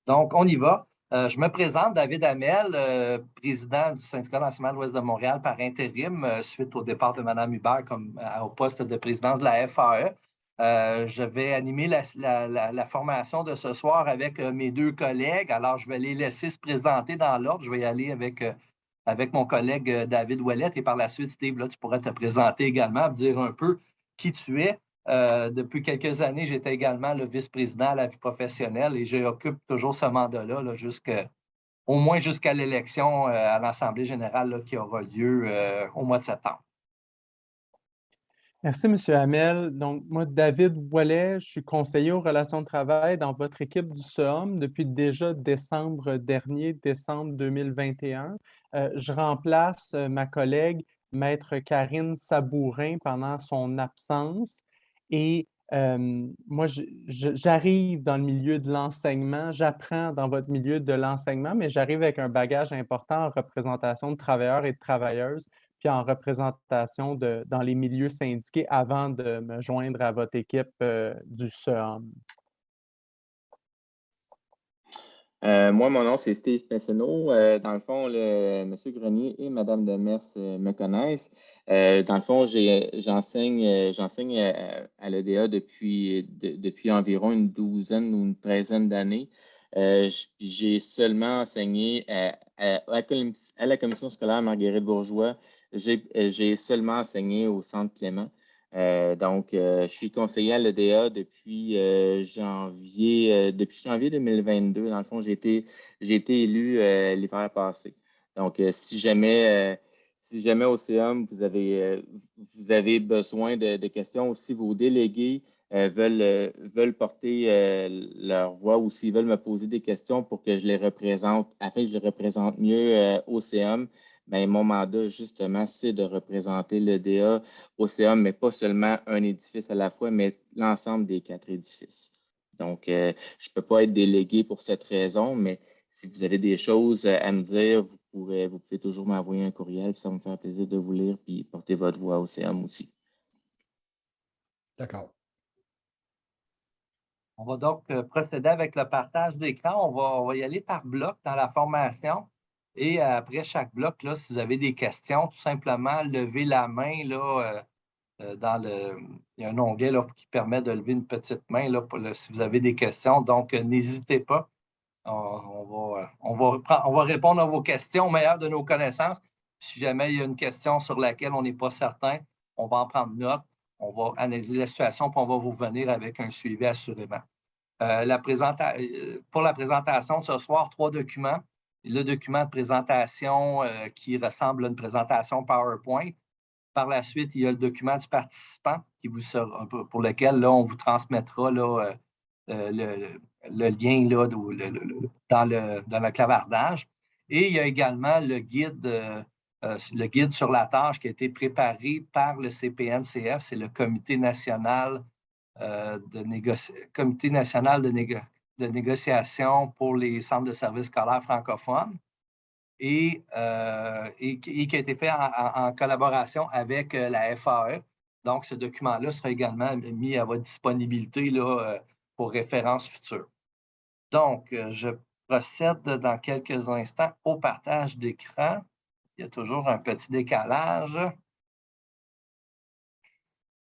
Donc, on y va. Je me présente, David Hamel, président du Syndicat national de l'Ouest de Montréal par intérim, suite au départ de Mme Hubert au poste de présidence de la FAE. Je vais animer la formation de ce soir avec mes deux collègues. Alors, je vais les laisser se présenter dans l'ordre. Je vais y aller avec mon collègue David Ouellette et par la suite, Steve, là, tu pourrais te présenter également, me dire un peu qui tu es. Depuis quelques années, j'étais également le vice-président à la vie professionnelle et j'occupe toujours ce mandat-là là, au moins jusqu'à l'élection à l'Assemblée générale là, qui aura lieu au mois de septembre. Merci, M. Hamel. Donc, moi, David Ouellet, je suis conseiller aux relations de travail dans votre équipe du SEOM depuis déjà décembre dernier, décembre 2021. Je remplace ma collègue, Maître Karine Sabourin, pendant son absence. Et moi, j'arrive dans le milieu de l'enseignement, j'apprends dans votre milieu de l'enseignement, mais j'arrive avec un bagage important en représentation de travailleurs et de travailleuses, puis en représentation dans les milieux syndiqués avant de me joindre à votre équipe du SEOM. Moi, mon nom, c'est Steve Pinsonneau. Dans le fond, M. Grenier et Mme Demers me connaissent. Dans le fond, j'enseigne à l'EDA depuis environ une douzaine ou une treizaine d'années. J'ai seulement enseigné à la commission scolaire Marguerite Bourgeois. J'ai seulement enseigné au Centre Clément. Donc, je suis conseiller à l'EDA depuis janvier 2022. Dans le fond, j'ai été élu l'hiver passé. Donc, si jamais au CEOM, vous avez besoin de questions ou si vos délégués veulent porter leur voix ou s'ils veulent me poser des questions pour que je les représente, afin que je les représente mieux au CEOM, bien, mon mandat, justement, c'est de représenter l'EDA au CEOM, mais pas seulement un édifice à la fois, mais l'ensemble des 4 édifices. Donc, je ne peux pas être délégué pour cette raison, mais si vous avez des choses à me dire, vous pouvez toujours m'envoyer un courriel, puis ça va me faire plaisir de vous lire, puis porter votre voix au CEOM aussi. D'accord. On va donc procéder avec le partage d'écran. On va y aller par bloc dans la formation. Et après chaque bloc, là, si vous avez des questions, tout simplement, levez la main. Là, il y a un onglet là, qui permet de lever une petite main là, si vous avez des questions. Donc, n'hésitez pas. On va répondre à vos questions au meilleur de nos connaissances. Si jamais il y a une question sur laquelle on n'est pas certain, on va en prendre note. On va analyser la situation puis on va vous venir avec un suivi assurément. Pour la présentation de ce soir, 3 documents. Le document de présentation qui ressemble à une présentation PowerPoint. Par la suite, il y a le document du participant pour lequel là, on vous transmettra là, le lien là, dans le clavardage. Et il y a également le guide sur la tâche qui a été préparé par le CPNCF, c'est le Comité national de négociation pour les centres de services scolaires francophones et qui a été fait en collaboration avec la FAE. Donc, ce document-là sera également mis à votre disponibilité là, pour référence future. Donc, je procède dans quelques instants au partage d'écran. Il y a toujours un petit décalage.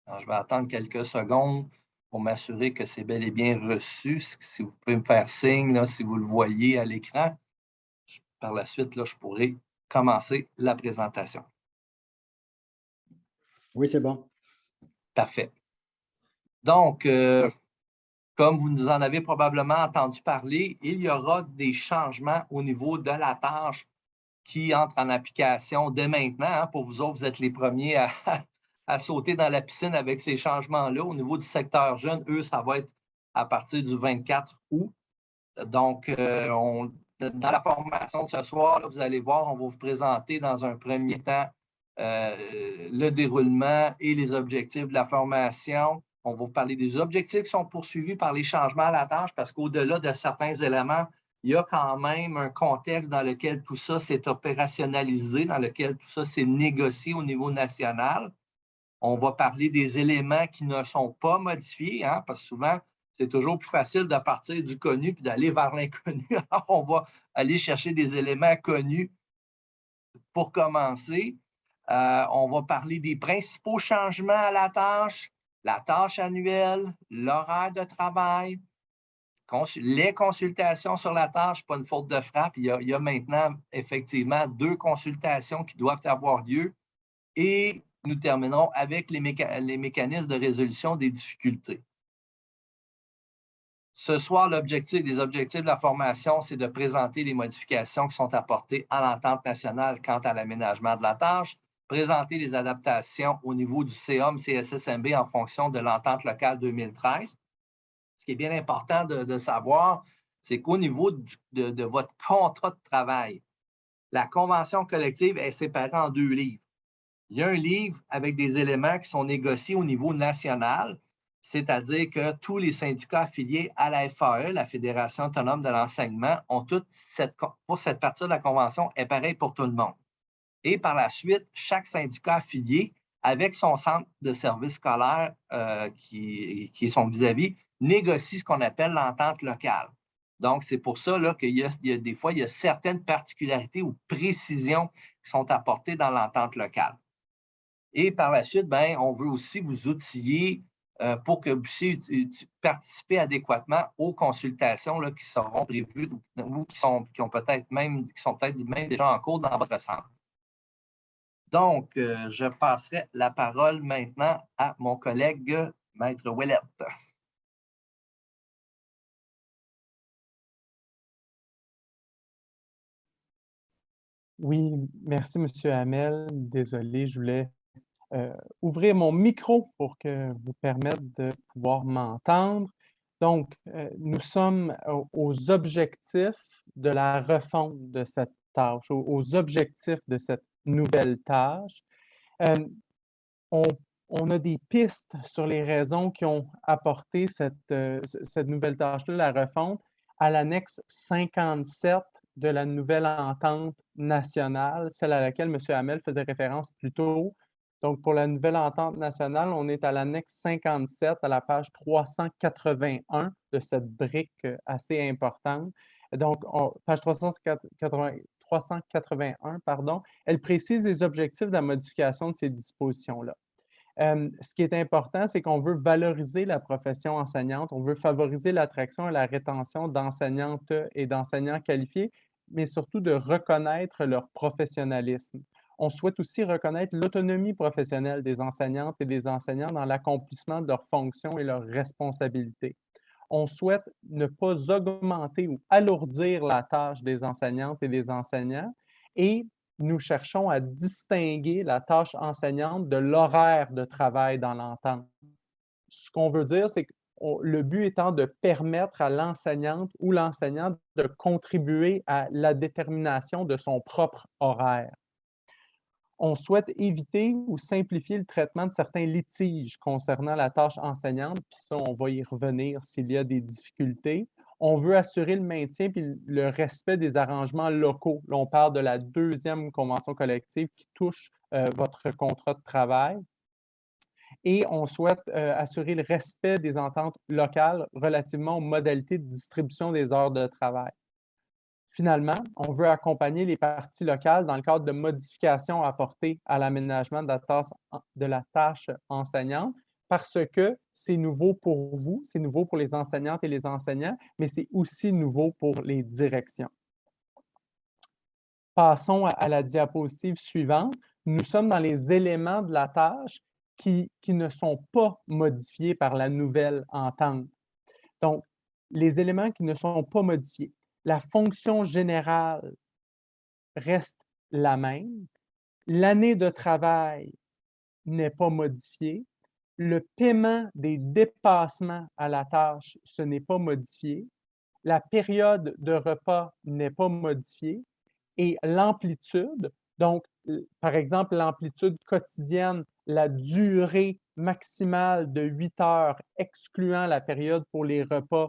Alors, je vais attendre quelques secondes pour m'assurer que c'est bel et bien reçu. Si vous pouvez me faire signe, là, si vous le voyez à l'écran. Par la suite, là, je pourrai commencer la présentation. Oui, c'est bon. Parfait. Donc, comme vous nous en avez probablement entendu parler, il y aura des changements au niveau de la tâche qui entre en application dès maintenant. Hein. Pour vous autres, vous êtes les premiers à sauter dans la piscine avec ces changements-là. Au niveau du secteur jeune, eux, ça va être à partir du 24 août. Donc, dans la formation de ce soir, là, vous allez voir, on va vous présenter dans un premier temps le déroulement et les objectifs de la formation. On va vous parler des objectifs qui sont poursuivis par les changements à la tâche parce qu'au-delà de certains éléments, il y a quand même un contexte dans lequel tout ça s'est opérationnalisé, dans lequel tout ça s'est négocié au niveau national. On va parler des éléments qui ne sont pas modifiés, hein, parce que souvent, c'est toujours plus facile de partir du connu puis d'aller vers l'inconnu. Alors, on va aller chercher des éléments connus pour commencer. On va parler des principaux changements à la tâche annuelle, l'horaire de travail, les consultations sur la tâche, pas une faute de frappe. Il y a maintenant effectivement 2 consultations qui doivent avoir lieu et nous terminons avec les mécanismes de résolution des difficultés. Ce soir, les objectifs de la formation, c'est de présenter les modifications qui sont apportées à l'entente nationale quant à l'aménagement de la tâche, présenter les adaptations au niveau du COM, CSSMB en fonction de l'entente locale 2013. Ce qui est bien important de savoir, c'est qu'au niveau de votre contrat de travail, la convention collective est séparée en 2 livres. Il y a un livre avec des éléments qui sont négociés au niveau national, c'est-à-dire que tous les syndicats affiliés à la FAE, la Fédération autonome de l'enseignement, ont toute pour cette partie de la convention est pareil pour tout le monde. Et par la suite, chaque syndicat affilié, avec son centre de service scolaire qui est son vis-à-vis, négocie ce qu'on appelle l'entente locale. Donc, c'est pour ça là, qu'il y a des fois, il y a certaines particularités ou précisions qui sont apportées dans l'entente locale. Et par la suite, on veut aussi vous outiller pour que vous puissiez participer adéquatement aux consultations là, qui seront prévues ou qui sont peut-être même déjà en cours dans votre centre. Donc, je passerai la parole maintenant à mon collègue, Maître Ouellette. Oui, merci, M. Hamel. Désolé, je voulais ouvrir mon micro pour que vous permette de pouvoir m'entendre. Donc, nous sommes aux objectifs de la refonte de cette tâche, aux objectifs de cette nouvelle tâche. On a des pistes sur les raisons qui ont apporté cette nouvelle tâche-là, la refonte, à l'annexe 57 de la nouvelle entente nationale, celle à laquelle M. Hamel faisait référence plus tôt. Donc, pour la nouvelle entente nationale, on est à l'annexe 57, à la page 381 de cette brique assez importante. Donc, page 381, pardon, elle précise les objectifs de la modification de ces dispositions-là. Ce qui est important, c'est qu'on veut valoriser la profession enseignante, on veut favoriser l'attraction et la rétention d'enseignantes et d'enseignants qualifiés, mais surtout de reconnaître leur professionnalisme. On souhaite aussi reconnaître l'autonomie professionnelle des enseignantes et des enseignants dans l'accomplissement de leurs fonctions et leurs responsabilités. On souhaite ne pas augmenter ou alourdir la tâche des enseignantes et des enseignants et nous cherchons à distinguer la tâche enseignante de l'horaire de travail dans l'entente. Ce qu'on veut dire, c'est que le but étant de permettre à l'enseignante ou l'enseignant de contribuer à la détermination de son propre horaire. On souhaite éviter ou simplifier le traitement de certains litiges concernant la tâche enseignante, puis ça, on va y revenir s'il y a des difficultés. On veut assurer le maintien et le respect des arrangements locaux. Là, on parle de la 2e convention collective qui touche votre contrat de travail. Et on souhaite assurer le respect des ententes locales relativement aux modalités de distribution des heures de travail. Finalement, on veut accompagner les parties locales dans le cadre de modifications apportées à l'aménagement de la tâche enseignante parce que c'est nouveau pour vous, c'est nouveau pour les enseignantes et les enseignants, mais c'est aussi nouveau pour les directions. Passons à la diapositive suivante. Nous sommes dans les éléments de la tâche qui ne sont pas modifiés par la nouvelle entente. Donc, les éléments qui ne sont pas modifiés. La fonction générale reste la même. L'année de travail n'est pas modifiée. Le paiement des dépassements à la tâche, ce n'est pas modifié. La période de repas n'est pas modifiée. Et l'amplitude, donc, par exemple, l'amplitude quotidienne, la durée maximale de 8 heures, excluant la période pour les repas,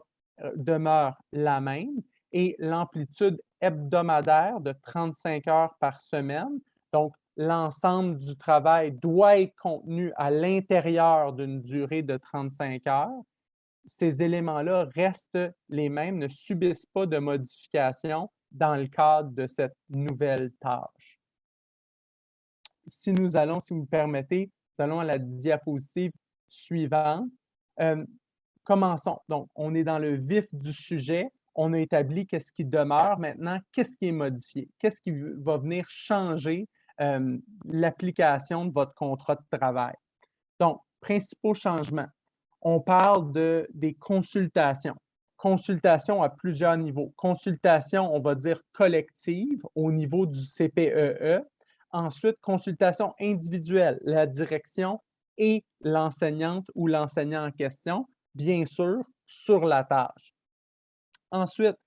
demeure la même. Et l'amplitude hebdomadaire de 35 heures par semaine. Donc, l'ensemble du travail doit être contenu à l'intérieur d'une durée de 35 heures. ces éléments-là restent les mêmes, ne subissent pas de modifications dans le cadre de cette nouvelle tâche. Si vous me permettez, nous allons à la diapositive suivante. Commençons. Donc, on est dans le vif du sujet. On a établi qu'est-ce qui demeure. Maintenant, qu'est-ce qui est modifié? Qu'est-ce qui va venir changer l'application de votre contrat de travail? Donc, principaux changements. On parle des consultations. Consultation à plusieurs niveaux. Consultation, on va dire collective au niveau du CPEE. Ensuite, consultation individuelle, la direction et l'enseignante ou l'enseignant en question, bien sûr, sur la tâche. Ensuite,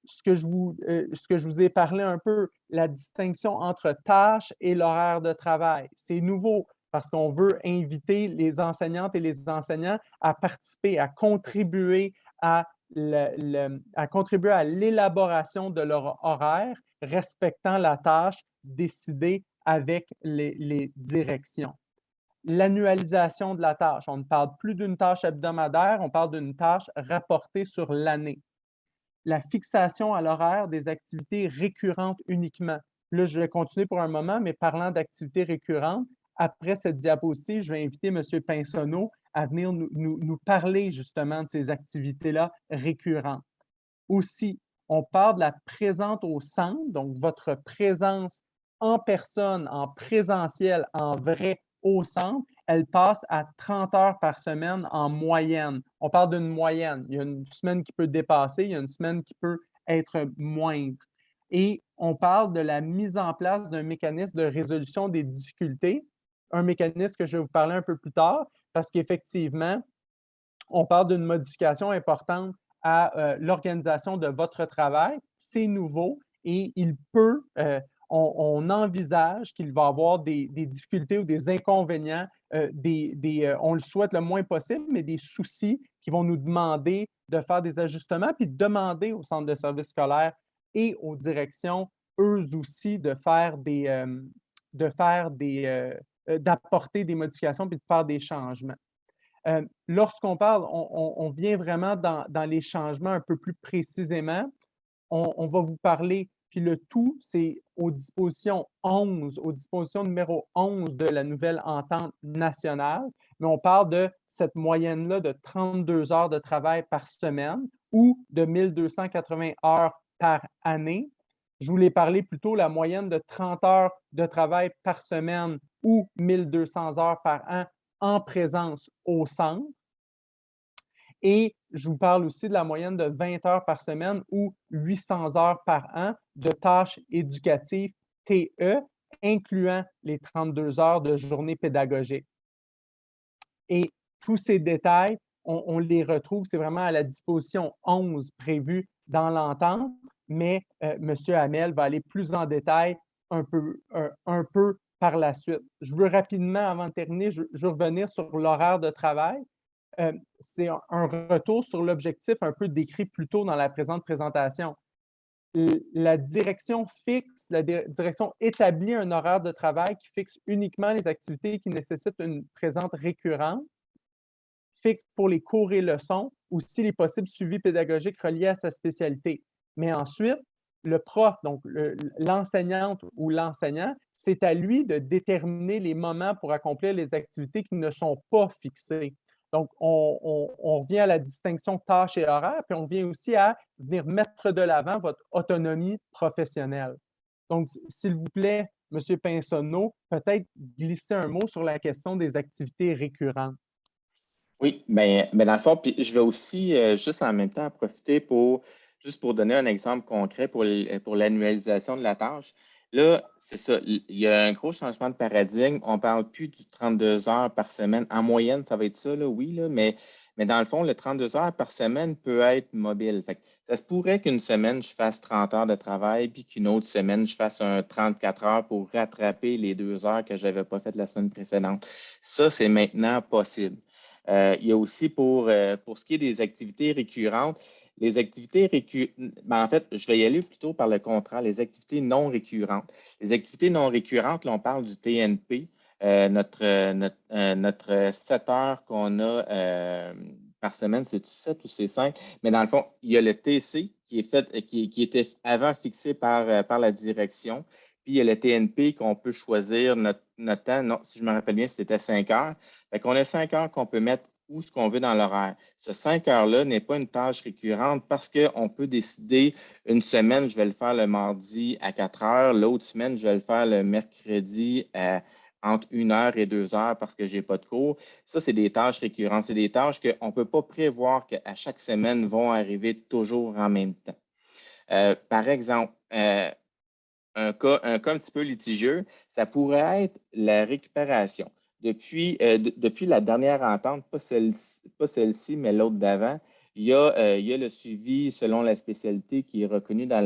ce que je vous ai parlé un peu, la distinction entre tâche et l'horaire de travail. C'est nouveau parce qu'on veut inviter les enseignantes et les enseignants à participer, à contribuer à l'élaboration de leur horaire, respectant la tâche décidée avec les directions. L'annualisation de la tâche. On ne parle plus d'une tâche hebdomadaire, on parle d'une tâche rapportée sur l'année. La fixation à l'horaire des activités récurrentes uniquement. Là, je vais continuer pour un moment, mais parlant d'activités récurrentes, après cette diapositive, je vais inviter M. Pinsonneau à venir nous parler justement de ces activités-là récurrentes. Aussi, on parle de la présence au centre, donc votre présence en personne, en présentiel, en vrai au centre, elle passe à 30 heures par semaine en moyenne. On parle d'une moyenne. Il y a une semaine qui peut dépasser, il y a une semaine qui peut être moindre. Et on parle de la mise en place d'un mécanisme de résolution des difficultés, un mécanisme que je vais vous parler un peu plus tard, parce qu'effectivement, on parle d'une modification importante à l'organisation de votre travail. C'est nouveau et on envisage qu'il va y avoir des difficultés ou des inconvénients, on le souhaite le moins possible, mais des soucis qui vont nous demander de faire des ajustements, puis de demander au centre de services scolaires et aux directions, eux aussi, d'apporter des modifications puis de faire des changements. Lorsqu'on parle, on vient vraiment dans les changements un peu plus précisément. On va vous parler, puis le tout, c'est aux dispositions numéro 11 de la nouvelle entente nationale, mais on parle de cette moyenne-là de 32 heures de travail par semaine ou de 1280 heures par année. Je vous l'ai parlé plus tôt, la moyenne de 30 heures de travail par semaine ou 1200 heures par an en présence au centre. Et je vous parle aussi de la moyenne de 20 heures par semaine ou 800 heures par an de tâches éducatives TE, incluant les 32 heures de journée pédagogique. Et tous ces détails, on les retrouve, c'est vraiment à la disposition 11 prévue dans l'entente, mais M. Hamel va aller plus en détail un peu par la suite. Je veux rapidement, avant de terminer, je veux revenir sur l'horaire de travail. C'est un retour sur l'objectif un peu décrit plus tôt dans la présente présentation. La direction établit un horaire de travail qui fixe uniquement les activités qui nécessitent une présence récurrente, fixe pour les cours et leçons, aussi les possibles suivis pédagogiques reliés à sa spécialité. Mais ensuite, le prof, donc l'enseignante ou l'enseignant, c'est à lui de déterminer les moments pour accomplir les activités qui ne sont pas fixées. Donc, on revient à la distinction tâche et horaire, puis on vient aussi à venir mettre de l'avant votre autonomie professionnelle. Donc, s'il vous plaît, M. Pinsonneau, peut-être glisser un mot sur la question des activités récurrentes. Oui, mais dans le fond, puis je vais aussi juste en même temps profiter juste pour donner un exemple concret pour l'annualisation de la tâche. Là, c'est ça, il y a un gros changement de paradigme. On ne parle plus du 32 heures par semaine. En moyenne, ça va être ça, là, oui, là, mais dans le fond, le 32 heures par semaine peut être mobile. Fait que ça se pourrait qu'une semaine, je fasse 30 heures de travail, puis qu'une autre semaine, je fasse un 34 heures pour rattraper les 2 heures que je n'avais pas faites la semaine précédente. Ça, c'est maintenant possible. Il y a aussi pour ce qui est des activités récurrentes, les activités en fait, je vais y aller plutôt par le contraire, les activités non récurrentes. Les activités non récurrentes, là, on parle du TNP, notre 7 heures qu'on a par semaine, c'est 7 ou c'est 5. Mais dans le fond, il y a le TC qui est fait, qui était avant fixé par la direction. Puis il y a le TNP qu'on peut choisir notre temps. Non, si je me rappelle bien, c'était 5 heures. Fait qu'on a 5 heures qu'on peut mettre où ce qu'on veut dans l'horaire. Ce 5 heures-là n'est pas une tâche récurrente parce qu'on peut décider une semaine, je vais le faire le mardi à 4 heures, l'autre semaine, je vais le faire le mercredi entre 1 heure et 2 heures parce que je n'ai pas de cours. Ça, c'est des tâches récurrentes. C'est des tâches qu'on ne peut pas prévoir qu'à chaque semaine vont arriver toujours en même temps. Par exemple, un cas un petit peu litigieux, ça pourrait être la récupération. Depuis la dernière entente, pas celle-ci, mais l'autre d'avant, il y a le suivi selon la spécialité qui est reconnu dans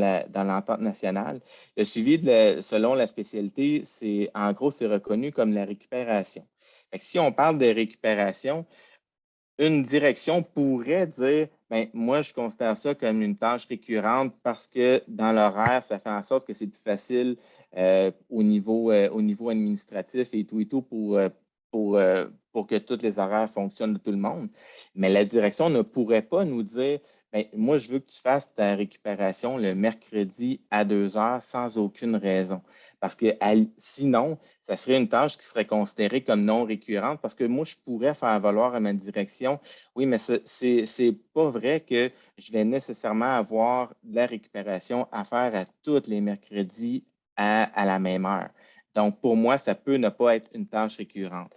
l'entente nationale. Le suivi selon la spécialité, en gros, c'est reconnu comme la récupération. Fait que si on parle de récupération, une direction pourrait dire, ben, moi, je considère ça comme une tâche récurrente parce que dans l'horaire, ça fait en sorte que c'est plus facile au niveau administratif et tout pour que tous les horaires fonctionnent de tout le monde. Mais la direction ne pourrait pas nous dire, ben, moi, je veux que tu fasses ta récupération le mercredi à 2 heures sans aucune raison. Parce que sinon, ça serait une tâche qui serait considérée comme non récurrente parce que moi, je pourrais faire valoir à ma direction, oui, mais c'est pas vrai que je vais nécessairement avoir de la récupération à faire à tous les mercredis à la même heure. Donc, pour moi, ça peut ne pas être une tâche récurrente.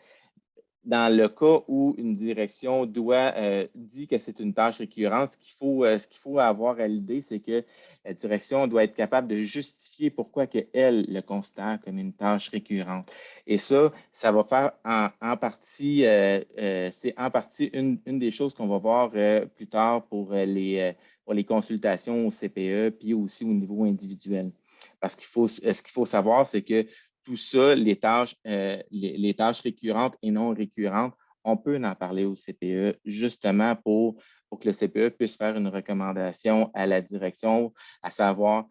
Dans le cas où une direction dit que c'est une tâche récurrente, ce qu'il faut avoir à l'idée, c'est que la direction doit être capable de justifier pourquoi elle le considère comme une tâche récurrente. Et ça va faire en partie, c'est en partie une des choses qu'on va voir plus tard pour les consultations au CPE, puis aussi au niveau individuel. Parce ce qu'il faut savoir, c'est que tout ça, les tâches récurrentes et non récurrentes, on peut en parler au CPE justement pour que le CPE puisse faire une recommandation à la direction, à savoir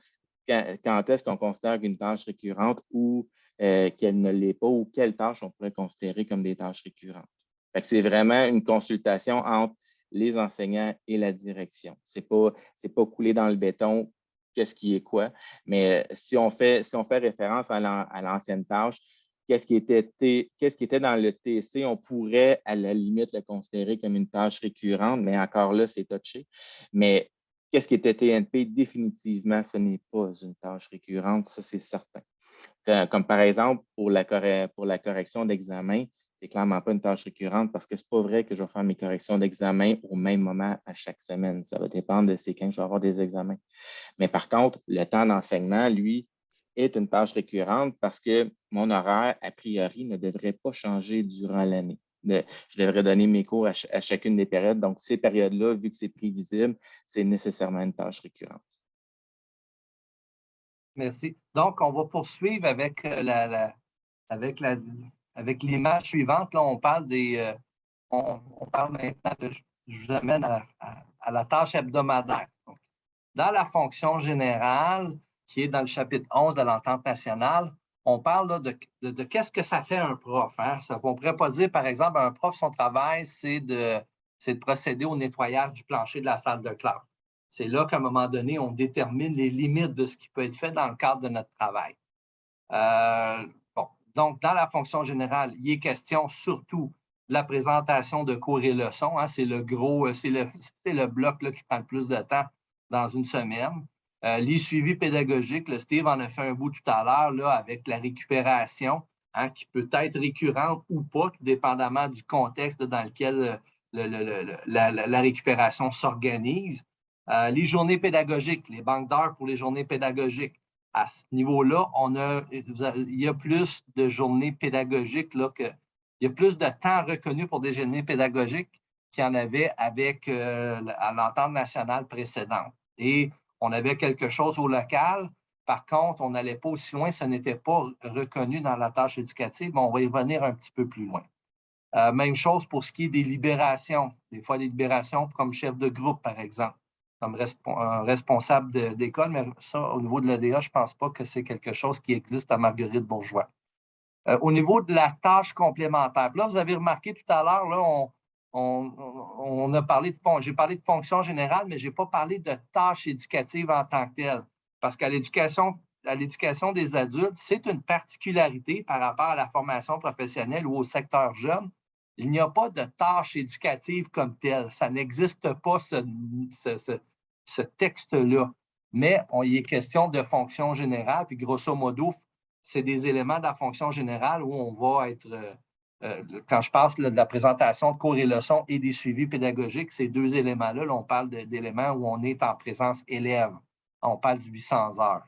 quand est-ce qu'on considère une tâche récurrente ou qu'elle ne l'est pas ou quelles tâches on pourrait considérer comme des tâches récurrentes. C'est vraiment une consultation entre les enseignants et la direction. C'est pas coulé dans le béton qu'est-ce qui est quoi. Mais si on fait référence à l'ancienne tâche, qu'est-ce qui était dans le TC, on pourrait à la limite le considérer comme une tâche récurrente, mais encore là, c'est touché. Mais qu'est-ce qui était TNP? Définitivement, ce n'est pas une tâche récurrente, ça c'est certain. Comme par exemple, pour la correction d'examen, c'est clairement pas une tâche récurrente parce que c'est pas vrai que je vais faire mes corrections d'examen au même moment à chaque semaine. Ça va dépendre de c'est quand je vais avoir des examens. Mais par contre, le temps d'enseignement, lui, est une tâche récurrente parce que mon horaire, a priori, ne devrait pas changer durant l'année. Je devrais donner mes cours à chacune des périodes. Donc, ces périodes-là, vu que c'est prévisible, c'est nécessairement une tâche récurrente. Merci. Donc, on va poursuivre avec avec l'image suivante. Là, on parle on parle maintenant je vous amène à la tâche hebdomadaire. Donc, dans la fonction générale, qui est dans le chapitre 11 de l'Entente nationale, on parle là, de qu'est-ce que ça fait un prof. Hein? On ne pourrait pas dire, par exemple, un prof, son travail, c'est de procéder au nettoyage du plancher de la salle de classe. C'est là qu'à un moment donné, on détermine les limites de ce qui peut être fait dans le cadre de notre travail. Donc, dans la fonction générale, il est question surtout de la présentation de cours et leçons. Hein, c'est le gros, c'est le bloc là, qui prend le plus de temps dans une semaine. Les suivis pédagogiques, le Steve en a fait un bout tout à l'heure là, avec la récupération, hein, qui peut être récurrente ou pas, tout dépendamment du contexte dans lequel la récupération s'organise. Les journées pédagogiques, les banques d'heures pour les journées pédagogiques. À ce niveau-là, il y a plus de journées pédagogiques, là, il y a plus de temps reconnu pour des journées pédagogiques qu'il y en avait avec à l'entente nationale précédente. Et on avait quelque chose au local. Par contre, on n'allait pas aussi loin, ce n'était pas reconnu dans la tâche éducative, mais on va y revenir un petit peu plus loin. Même chose pour ce qui est des libérations. Des fois, les libérations comme chef de groupe, par exemple, comme responsable d'école, mais ça, au niveau de l'EDA, je ne pense pas que c'est quelque chose qui existe à Marguerite Bourgeois. Au niveau de la tâche complémentaire, là, vous avez remarqué tout à l'heure, là, j'ai parlé de fonction générale, mais je n'ai pas parlé de tâches éducatives en tant que telles. Parce qu'à l'éducation des adultes, c'est une particularité par rapport à la formation professionnelle ou au secteur jeune. Il n'y a pas de tâches éducatives comme telles. Ça n'existe pas, ce texte-là. Mais il est question de fonction générale, puis grosso modo, c'est des éléments de la fonction générale où on va être, quand je passe de la présentation de cours et leçons et des suivis pédagogiques, ces deux éléments-là, là, on parle d'éléments où on est en présence élève. On parle du 800 heures.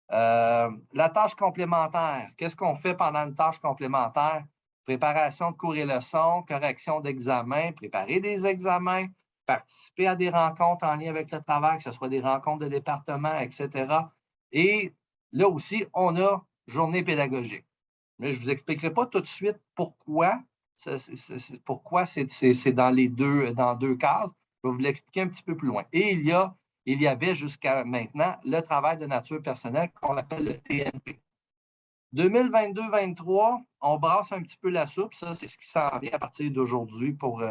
La tâche complémentaire. Qu'est-ce qu'on fait pendant une tâche complémentaire? Préparation de cours et leçons, correction d'examens, préparer des examens, participer à des rencontres en lien avec le travail, que ce soit des rencontres de département, etc. Et là aussi, on a journée pédagogique. Mais je ne vous expliquerai pas tout de suite pourquoi c'est dans deux cases. Je vais vous l'expliquer un petit peu plus loin. Et il y avait jusqu'à maintenant le travail de nature personnelle qu'on appelle le TNP. 2022-2023, on brasse un petit peu la soupe. Ça, c'est ce qui s'en vient à partir d'aujourd'hui pour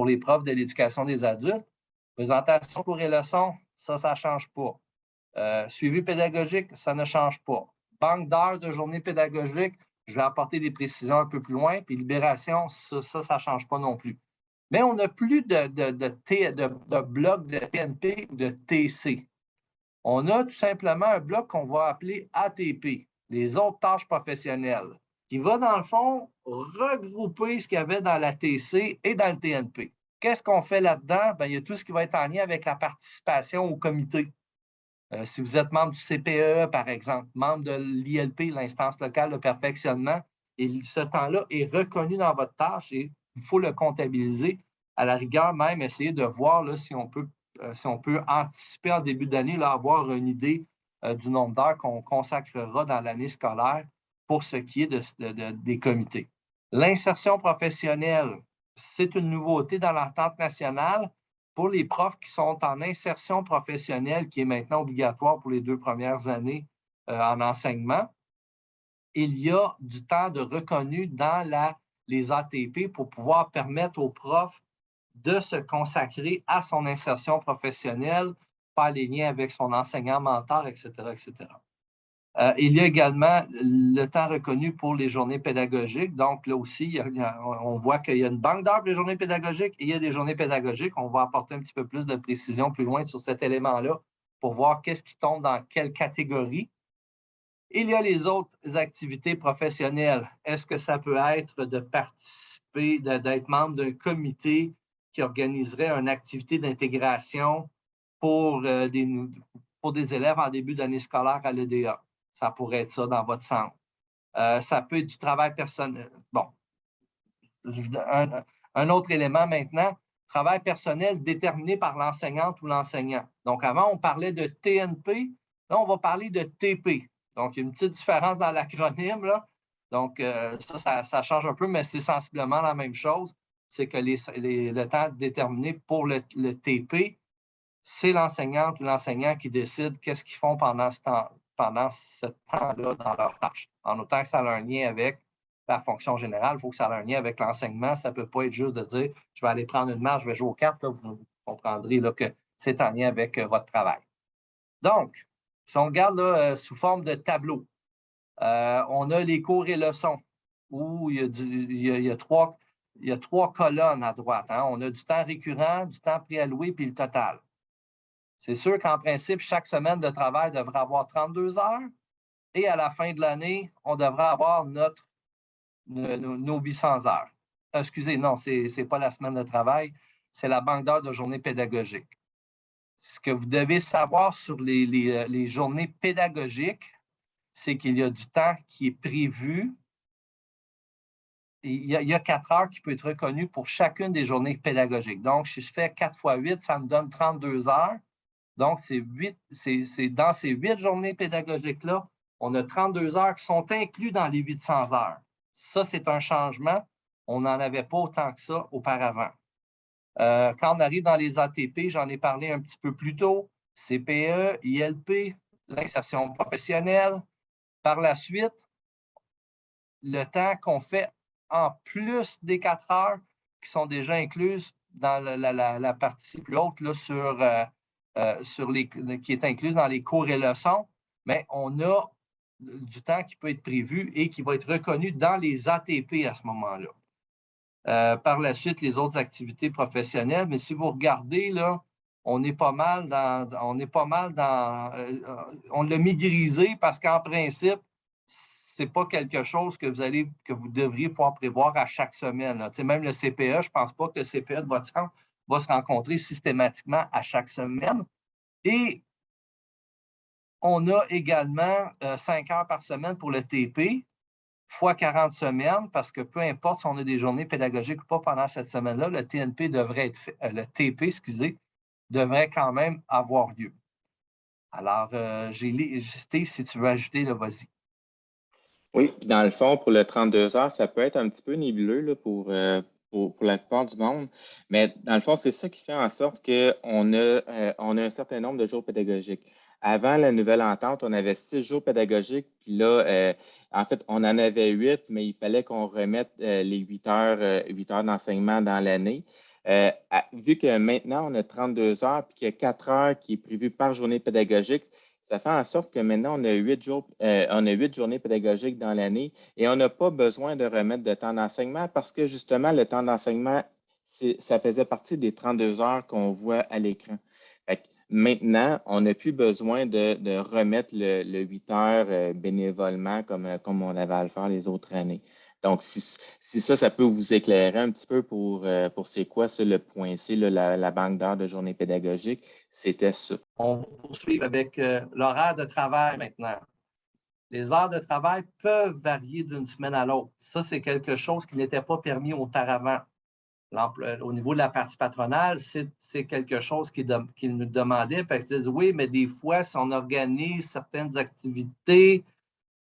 les profs de l'éducation des adultes. Présentation, cours et leçons, ça ne change pas. Suivi pédagogique, ça ne change pas. Banque d'heures de journée pédagogique, je vais apporter des précisions un peu plus loin. Puis libération, ça ne change pas non plus. Mais on n'a plus de bloc de TNP ou de TC. On a tout simplement un bloc qu'on va appeler ATP, les autres tâches professionnelles, qui va, dans le fond, regrouper ce qu'il y avait dans la TC et dans le TNP. Qu'est-ce qu'on fait là-dedans? Bien, il y a tout ce qui va être en lien avec la participation au comité. Si vous êtes membre du CPE, par exemple, membre de l'ILP, l'instance locale de perfectionnement, et ce temps-là est reconnu dans votre tâche et il faut le comptabiliser. À la rigueur, même, essayer de voir là, si on peut anticiper en début d'année, avoir une idée du nombre d'heures qu'on consacrera dans l'année scolaire pour ce qui est des comités. L'insertion professionnelle, c'est une nouveauté dans l'entente nationale. Pour les profs qui sont en insertion professionnelle, qui est maintenant obligatoire pour les 2 premières années en enseignement, il y a du temps de reconnu dans les ATP pour pouvoir permettre aux profs de se consacrer à son insertion professionnelle, faire les liens avec son enseignant-mentor, etc., etc. Il y a également le temps reconnu pour les journées pédagogiques. Donc, là aussi, on voit qu'il y a une banque d'heures pour les journées pédagogiques et il y a des journées pédagogiques. On va apporter un petit peu plus de précision plus loin sur cet élément-là pour voir qu'est-ce qui tombe dans quelle catégorie. Il y a les autres activités professionnelles. Est-ce que ça peut être de participer, d'être membre d'un comité qui organiserait une activité d'intégration pour des élèves en début d'année scolaire à l'EDA? Ça pourrait être ça dans votre centre. Ça peut être du travail personnel. Bon, un autre élément maintenant, travail personnel déterminé par l'enseignante ou l'enseignant. Donc, avant, on parlait de TNP. Là, on va parler de TP. Donc, il y a une petite différence dans l'acronyme, là. Donc, ça change un peu, mais c'est sensiblement la même chose. C'est que le temps déterminé pour le TP, c'est l'enseignante ou l'enseignant qui décide qu'est-ce qu'ils font pendant ce temps-là dans leur tâche. En autant que ça a un lien avec la fonction générale, il faut que ça ait un lien avec l'enseignement. Ça ne peut pas être juste de dire « je vais aller prendre une marche, je vais jouer aux cartes ». Vous comprendrez là, que c'est en lien avec votre travail. Donc, si on regarde là, sous forme de tableau, on a les cours et leçons où il y a trois colonnes à droite. Hein. On a du temps récurrent, du temps préalloué puis le total. C'est sûr qu'en principe, chaque semaine de travail devrait avoir 32 heures et à la fin de l'année, on devrait avoir nos 800 heures. Excusez, non, ce n'est pas la semaine de travail, c'est la banque d'heures de journée pédagogique. Ce que vous devez savoir sur les journées pédagogiques, c'est qu'il y a du temps qui est prévu. Il y a 4 heures qui peut être reconnu pour chacune des journées pédagogiques. Donc, si je fais 4 x 8, ça me donne 32 heures. Donc, c'est dans ces 8 journées pédagogiques-là, on a 32 heures qui sont incluses dans les 800 heures. Ça, c'est un changement. On n'en avait pas autant que ça auparavant. Quand on arrive dans les ATP, j'en ai parlé un petit peu plus tôt, CPE, ILP, l'insertion professionnelle. Par la suite, le temps qu'on fait en plus des 4 heures, qui sont déjà incluses dans la partie plus haute là, qui est incluse dans les cours et leçons, mais on a du temps qui peut être prévu et qui va être reconnu dans les ATP à ce moment-là. Par la suite, les autres activités professionnelles, mais si vous regardez, là, on est pas mal dans, on l'a mis grisé parce qu'en principe, c'est pas quelque chose que vous devriez pouvoir prévoir à chaque semaine. Là. Même le CPE, je ne pense pas que le CPE de votre centre va se rencontrer systématiquement à chaque semaine. Et on a également 5 heures par semaine pour le TP, fois 40 semaines, parce que peu importe si on a des journées pédagogiques ou pas pendant cette semaine-là, le TNP devrait être fait, le TP, excusez, devrait quand même avoir lieu. Alors, Steve, si tu veux ajouter, là, vas-y. Oui, puis dans le fond, pour le 32 heures, ça peut être un petit peu nébuleux là, pour la plupart du monde, mais dans le fond, c'est ça qui fait en sorte qu'on a un certain nombre de jours pédagogiques. Avant la nouvelle entente, on avait 6 jours pédagogiques, puis là, en fait, on en avait 8, mais il fallait qu'on remette les 8 heures d'enseignement dans l'année. Vu que maintenant, on a 32 heures, puis qu'il y a 4 heures qui est prévu par journée pédagogique, ça fait en sorte que maintenant, on a 8 journées pédagogiques dans l'année et on n'a pas besoin de remettre de temps d'enseignement parce que justement, le temps d'enseignement, ça faisait partie des 32 heures qu'on voit à l'écran. Maintenant, on n'a plus besoin de remettre le 8 heures bénévolement comme on avait à le faire les autres années. Donc, si ça peut vous éclairer un petit peu pour c'est quoi ça, le point C, là, la banque d'heures de journée pédagogique, c'était ça. On va poursuivre avec l'horaire de travail maintenant. Les heures de travail peuvent varier d'une semaine à l'autre. Ça, c'est quelque chose qui n'était pas permis auparavant. Au niveau de la partie patronale, c'est quelque chose qu'ils nous demandaient parce qu'ils disent oui, mais des fois, si on organise certaines activités,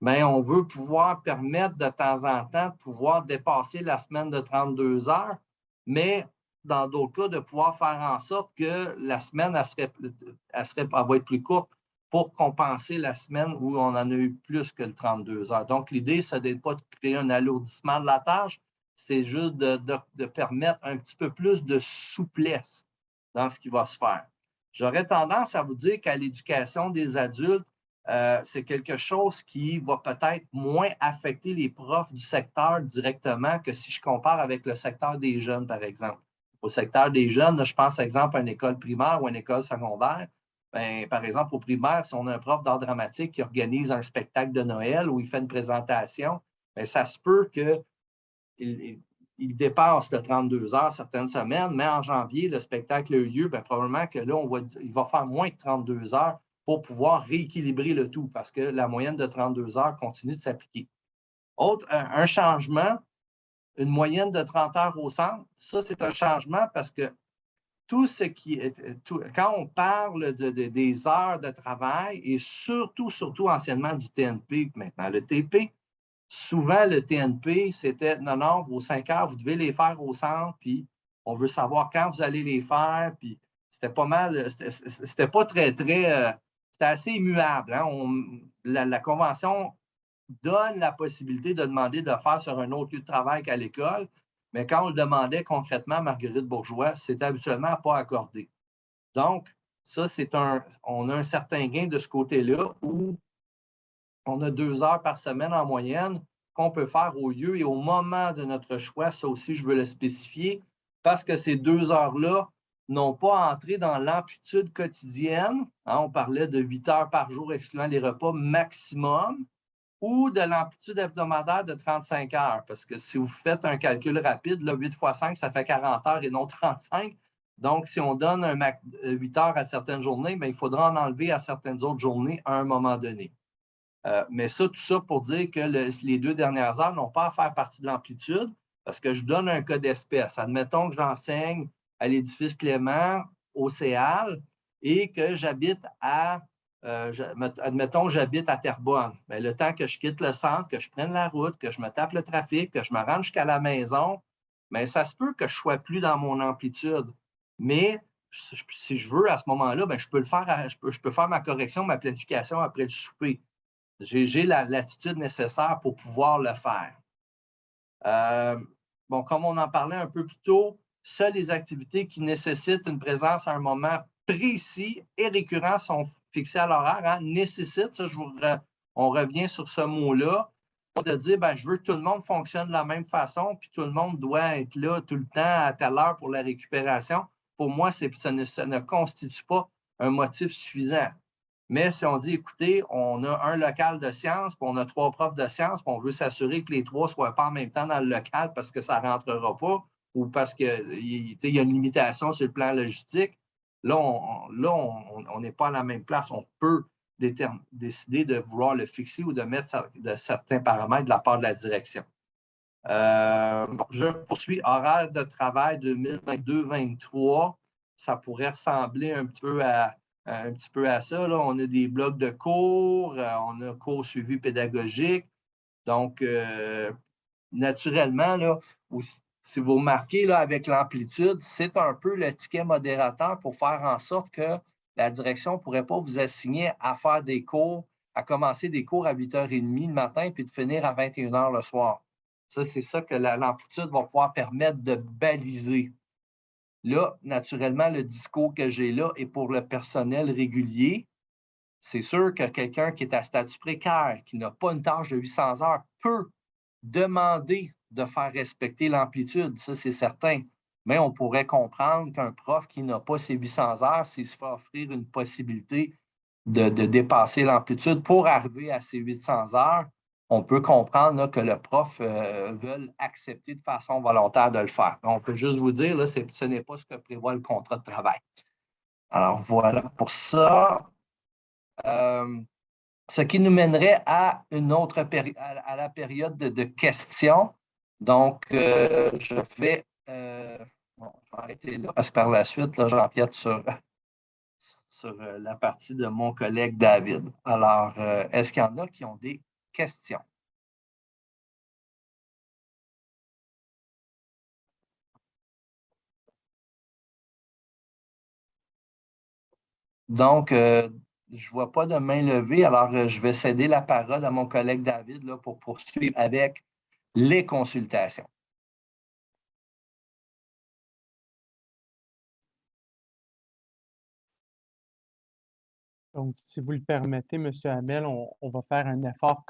bien, on veut pouvoir permettre de temps en temps de pouvoir dépasser la semaine de 32 heures, mais dans d'autres cas, de pouvoir faire en sorte que la semaine, elle va être plus courte pour compenser la semaine où on en a eu plus que le 32 heures. Donc, l'idée, ce n'est pas de créer un alourdissement de la tâche, c'est juste de permettre un petit peu plus de souplesse dans ce qui va se faire. J'aurais tendance à vous dire qu'à l'éducation des adultes, c'est quelque chose qui va peut-être moins affecter les profs du secteur directement que si je compare avec le secteur des jeunes, par exemple. Au secteur des jeunes, là, je pense, par exemple, à une école primaire ou une école secondaire. Bien, par exemple, au primaire, si on a un prof d'art dramatique qui organise un spectacle de Noël ou il fait une présentation, bien, ça se peut qu'il dépasse le 32 heures certaines semaines, mais en janvier, le spectacle a eu lieu, bien, probablement que là, il va faire moins de 32 heures pour pouvoir rééquilibrer le tout parce que la moyenne de 32 heures continue de s'appliquer. Un changement, une moyenne de 30 heures au centre, ça, c'est un changement parce que tout ce qui est, quand on parle des heures de travail et surtout anciennement du TNP maintenant, le TP, souvent le TNP, c'était non, vos 5 heures, vous devez les faire au centre, puis on veut savoir quand vous allez les faire, puis c'était pas mal, c'était pas très, c'était assez immuable. Hein? La convention donne la possibilité de demander de faire sur un autre lieu de travail qu'à l'école, mais quand on le demandait concrètement à Marguerite Bourgeois, c'était habituellement pas accordé. Donc, ça, on a un certain gain de ce côté-là où on a 2 heures par semaine en moyenne qu'on peut faire au lieu et au moment de notre choix. Ça aussi, je veux le spécifier parce que ces 2 heures-là n'ont pas entré dans l'amplitude quotidienne. Hein, on parlait de 8 heures par jour excluant les repas maximum ou de l'amplitude hebdomadaire de 35 heures. Parce que si vous faites un calcul rapide, là, 8 fois 5, ça fait 40 heures et non 35. Donc, si on donne 8 heures à certaines journées, bien, il faudra en enlever à certaines autres journées à un moment donné. Mais ça, tout ça pour dire que les 2 dernières heures n'ont pas à faire partie de l'amplitude parce que je donne un cas d'espèce. Admettons que j'enseigne à l'édifice Clément, au CEAL, et que j'habite admettons, j'habite à Terrebonne. Bien, le temps que je quitte le centre, que je prenne la route, que je me tape le trafic, que je me rende jusqu'à la maison, bien, ça se peut que je ne sois plus dans mon amplitude. Mais si je veux, à ce moment-là, bien, je peux faire ma correction, ma planification après le souper. J'ai la latitude nécessaire pour pouvoir le faire. bon, comme on en parlait un peu plus tôt, seules les activités qui nécessitent une présence à un moment précis et récurrent sont fixées à l'horaire. Hein, nécessite, ça, on revient sur ce mot-là, de dire, ben, je veux que tout le monde fonctionne de la même façon, puis tout le monde doit être là tout le temps à telle heure pour la récupération. Pour moi, ça ne constitue pas un motif suffisant. Mais si on dit, écoutez, on a un local de sciences, puis on a 3 profs de sciences, puis on veut s'assurer que les 3 ne soient pas en même temps dans le local parce que ça ne rentrera pas ou parce qu'il y a une limitation sur le plan logistique, là, on n'est pas à la même place. On peut décider de vouloir le fixer ou de mettre de certains paramètres de la part de la direction. Je poursuis. Horaire de travail 2022-2023. Ça pourrait ressembler un petit peu à ça. Là. On a des blocs de cours, on a cours suivi pédagogique. Donc, naturellement, là, si vous remarquez là, avec l'amplitude, c'est un peu le ticket modérateur pour faire en sorte que la direction ne pourrait pas vous assigner à faire des cours, à commencer des cours à 8h30 le matin puis de finir à 21h le soir. Ça, c'est ça que l'amplitude va pouvoir permettre de baliser. Là, naturellement, le discours que j'ai là est pour le personnel régulier. C'est sûr que quelqu'un qui est à statut précaire, qui n'a pas une tâche de 800 heures, peut demander de faire respecter l'amplitude, ça c'est certain. Mais on pourrait comprendre qu'un prof qui n'a pas ses 800 heures, s'il se fait offrir une possibilité de dépasser l'amplitude pour arriver à ses 800 heures, on peut comprendre là, que le prof veut accepter de façon volontaire de le faire. On peut juste vous dire, là, ce n'est pas ce que prévoit le contrat de travail. Alors voilà pour ça. Ce qui nous mènerait à une autre à la période de questions. Donc, je vais arrêter là parce que par la suite, là, j'empiète sur la partie de mon collègue David. Alors, est-ce qu'il y en a qui ont des questions? Donc, je ne vois pas de main levée, alors je vais céder la parole à mon collègue David là, pour poursuivre avec les consultations. Donc, si vous le permettez, M. Hamel, on va faire un effort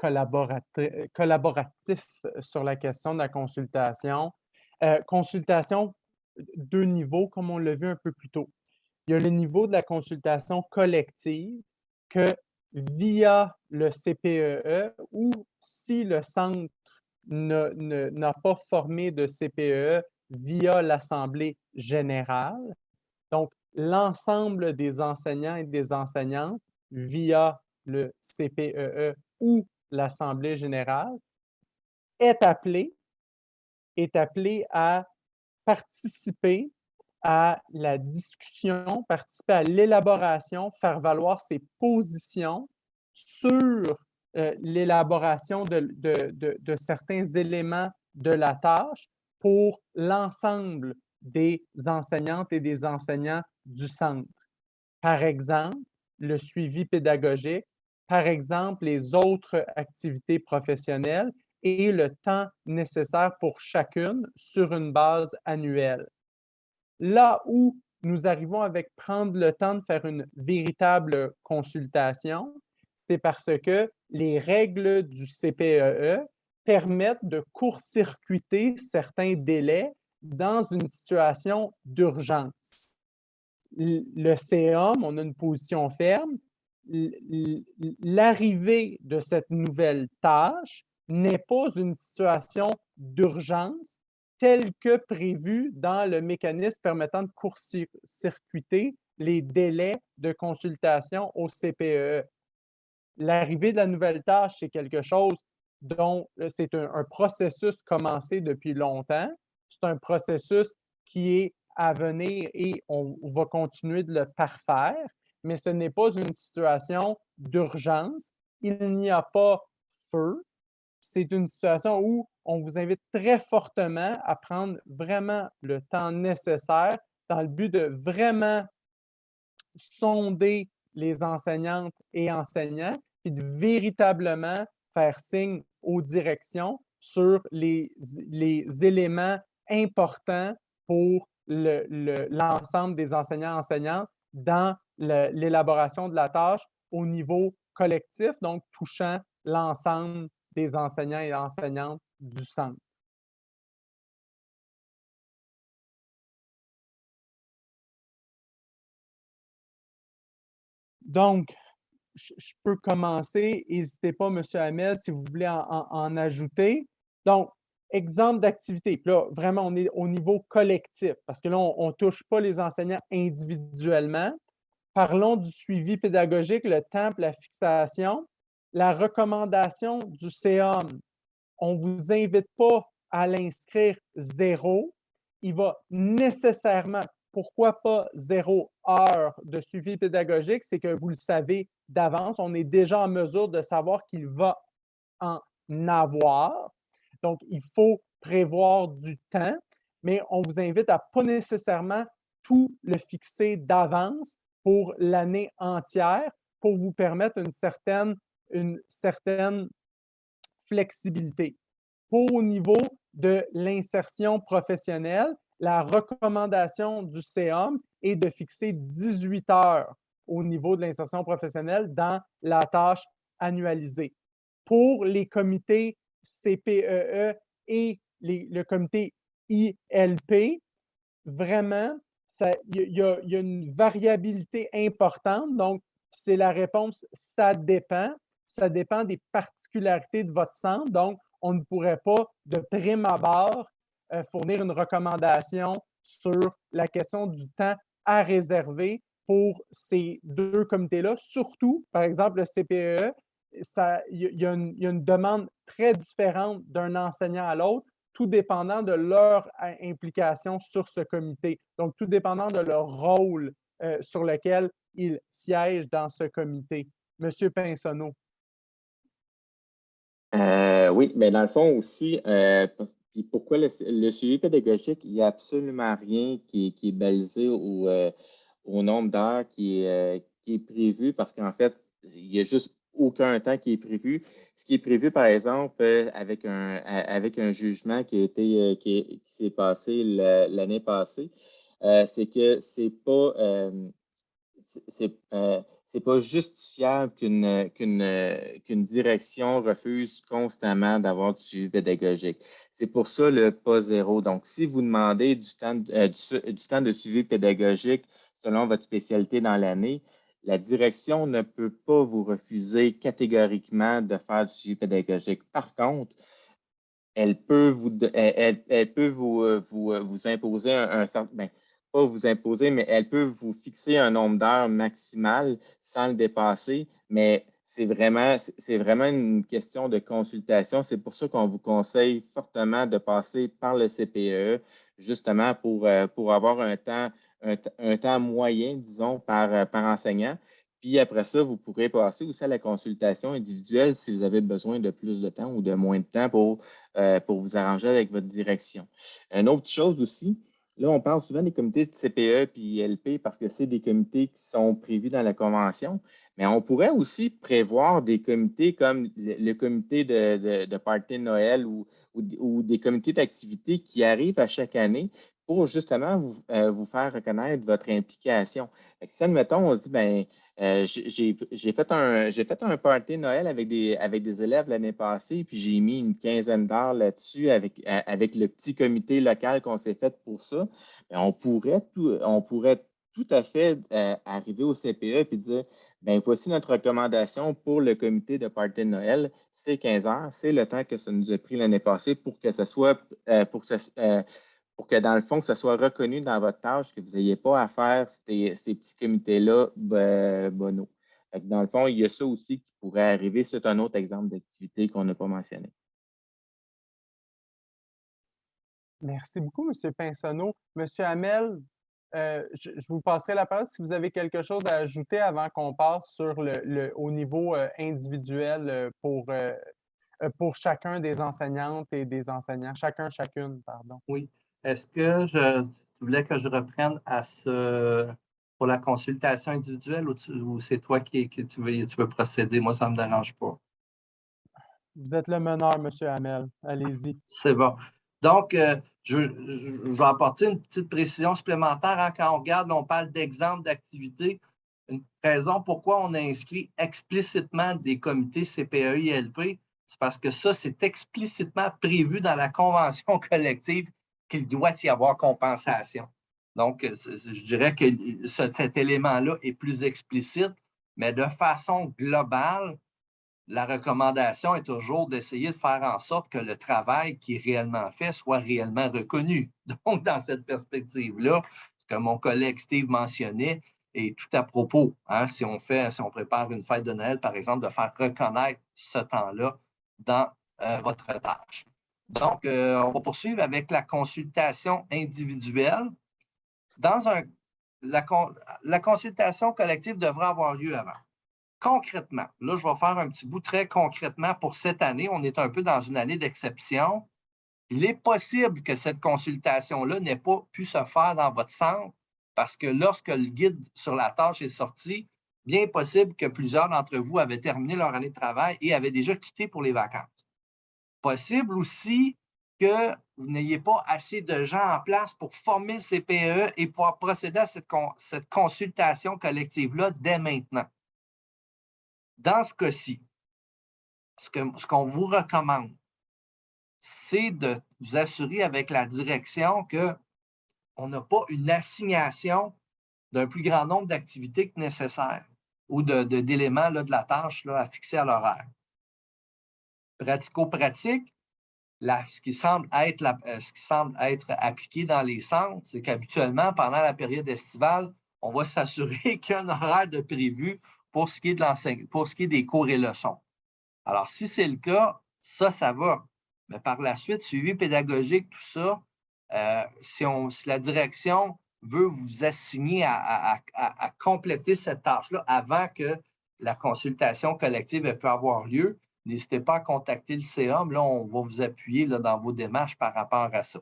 collaboratif sur la question de la consultation. Consultation, 2 niveaux, comme on l'a vu un peu plus tôt. Il y a le niveau de la consultation collective que via le CPEE ou si le centre n'a pas formé de CPEE via l'Assemblée générale. Donc, l'ensemble des enseignants et des enseignantes via le CPEE ou l'Assemblée générale est appelé à participer à la discussion, participer à l'élaboration, faire valoir ses positions sur l'élaboration de certains éléments de la tâche pour l'ensemble des enseignantes et des enseignants du centre. Par exemple, le suivi pédagogique, par exemple, les autres activités professionnelles et le temps nécessaire pour chacune sur une base annuelle. Là où nous arrivons avec prendre le temps de faire une véritable consultation, c'est parce que les règles du CPEE permettent de court-circuiter certains délais dans une situation d'urgence. Le CEOM, on a une position ferme. L'arrivée de cette nouvelle tâche n'est pas une situation d'urgence telle que prévue dans le mécanisme permettant de court-circuiter les délais de consultation au CPEE. L'arrivée de la nouvelle tâche, c'est quelque chose dont c'est un processus commencé depuis longtemps. C'est un processus qui est à venir et on va continuer de le parfaire, mais ce n'est pas une situation d'urgence. Il n'y a pas feu. C'est une situation où on vous invite très fortement à prendre vraiment le temps nécessaire dans le but de vraiment sonder les enseignantes et enseignants, puis de véritablement faire signe aux directions sur les éléments importants pour l'ensemble des enseignants-enseignantes dans l'élaboration de la tâche au niveau collectif, donc touchant l'ensemble des enseignants et enseignantes du centre. Donc, je peux commencer. N'hésitez pas, M. Hamel, si vous voulez en ajouter. Donc, exemple d'activité. Puis là, vraiment, on est au niveau collectif parce que là, on ne touche pas les enseignants individuellement. Parlons du suivi pédagogique, le temps, la fixation. La recommandation du CEOM. On ne vous invite pas à l'inscrire 0. Il va nécessairement, pourquoi pas 0 heure de suivi pédagogique? C'est que vous le savez d'avance, on est déjà en mesure de savoir qu'il va en avoir. Donc, il faut prévoir du temps, mais on vous invite à pas nécessairement tout le fixer d'avance pour l'année entière pour vous permettre une certaine flexibilité. Au niveau de l'insertion professionnelle, la recommandation du CEOM est de fixer 18 heures au niveau de l'insertion professionnelle dans la tâche annualisée. Pour les comités CPEE et le comité ILP, vraiment, il y a une variabilité importante. Donc, c'est la réponse « ça dépend ». Ça dépend des particularités de votre centre. Donc, on ne pourrait pas, de prime abord, fournir une recommandation sur la question du temps à réserver pour ces deux comités-là. Surtout, par exemple, le CPE, il y a une demande très différente d'un enseignant à l'autre, tout dépendant de leur implication sur ce comité. Donc, tout dépendant de leur rôle sur lequel ils siègent dans ce comité. Monsieur Pinsonneau. Oui, mais dans le fond aussi, pourquoi le suivi pédagogique, il n'y a absolument rien qui est balisé au nombre d'heures qui est prévu parce qu'en fait, il n'y a juste aucun temps qui est prévu. Ce qui est prévu, par exemple, avec un jugement qui s'est passé l'année passée, c'est que c'est pas justifiable qu'une direction refuse constamment d'avoir du suivi pédagogique. C'est pour ça le pas zéro. Donc, si vous demandez du temps de suivi pédagogique selon votre spécialité dans l'année, la direction ne peut pas vous refuser catégoriquement de faire du suivi pédagogique. Par contre, elle peut vous imposer un certain, pas vous imposer, mais elle peut vous fixer un nombre d'heures maximal sans le dépasser, mais c'est vraiment une question de consultation. C'est pour ça qu'on vous conseille fortement de passer par le CPE, justement pour avoir un temps moyen, disons, par enseignant. Puis après ça, vous pourrez passer aussi à la consultation individuelle si vous avez besoin de plus de temps ou de moins de temps pour vous arranger avec votre direction. Une autre chose aussi, là, on parle souvent des comités de CPE et ILP parce que c'est des comités qui sont prévus dans la convention, mais on pourrait aussi prévoir des comités comme le comité de party de Noël ou des comités d'activité qui arrivent à chaque année pour justement vous faire reconnaître votre implication. Si, admettons, on se dit, ben, j'ai fait un party Noël avec des élèves l'année passée, puis j'ai mis une quinzaine d'heures là-dessus avec le petit comité local qu'on s'est fait pour ça. Mais on pourrait tout à fait arriver au CPE et dire, ben voici notre recommandation pour le comité de party de Noël, c'est 15 heures, c'est le temps que ça nous a pris l'année passée pour que ça soit pour que, dans le fond, que ce soit reconnu dans votre tâche, que vous n'ayez pas à faire ces petits comités-là bono. Dans le fond, il y a ça aussi qui pourrait arriver. C'est un autre exemple d'activité qu'on n'a pas mentionné. Merci beaucoup, M. Pinsonneau. M. Hamel, je vous passerai la parole si vous avez quelque chose à ajouter avant qu'on passe sur au niveau individuel pour chacun des enseignantes et des enseignants, chacune, pardon. Oui. Est-ce que tu voulais que je reprenne pour la consultation individuelle ou c'est toi qui tu veux procéder? Moi, ça ne me dérange pas. Vous êtes le meneur, M. Hamel. Allez-y. C'est bon. Donc, je vais apporter une petite précision supplémentaire. Hein, quand on regarde, on parle d'exemple d'activité. Une raison pourquoi on a inscrit explicitement des comités CPE-ILP, c'est parce que ça, c'est explicitement prévu dans la convention collective qu'il doit y avoir compensation. Donc, je dirais que cet élément-là est plus explicite, mais de façon globale, la recommandation est toujours d'essayer de faire en sorte que le travail qui est réellement fait soit réellement reconnu. Donc, dans cette perspective-là, ce que mon collègue Steve mentionnait est tout à propos. Hein, si on prépare une fête de Noël, par exemple, de faire reconnaître ce temps-là dans votre tâche. Donc, on va poursuivre avec la consultation individuelle. La consultation collective devra avoir lieu avant. Concrètement, là, je vais faire un petit bout très concrètement pour cette année. On est un peu dans une année d'exception. Il est possible que cette consultation-là n'ait pas pu se faire dans votre centre parce que lorsque le guide sur la tâche est sorti, bien possible que plusieurs d'entre vous avaient terminé leur année de travail et avaient déjà quitté pour les vacances. Possible aussi que vous n'ayez pas assez de gens en place pour former le CPE et pouvoir procéder à cette consultation collective-là dès maintenant. Dans ce cas-ci, ce qu'on vous recommande, c'est de vous assurer avec la direction qu'on n'a pas une assignation d'un plus grand nombre d'activités que nécessaire ou d'éléments de la tâche là, à fixer à l'horaire. Pratico-pratique, ce qui semble être appliqué dans les centres, c'est qu'habituellement, pendant la période estivale, on va s'assurer qu'il y a un horaire de prévu pour ce qui est de l'enseignement, pour ce qui est des cours et leçons. Alors, si c'est le cas, ça va. Mais par la suite, suivi pédagogique, tout ça, si la direction veut vous assigner à compléter cette tâche-là avant que la consultation collective peut avoir lieu, n'hésitez pas à contacter le CEOM. Là, on va vous appuyer là, dans vos démarches par rapport à ça.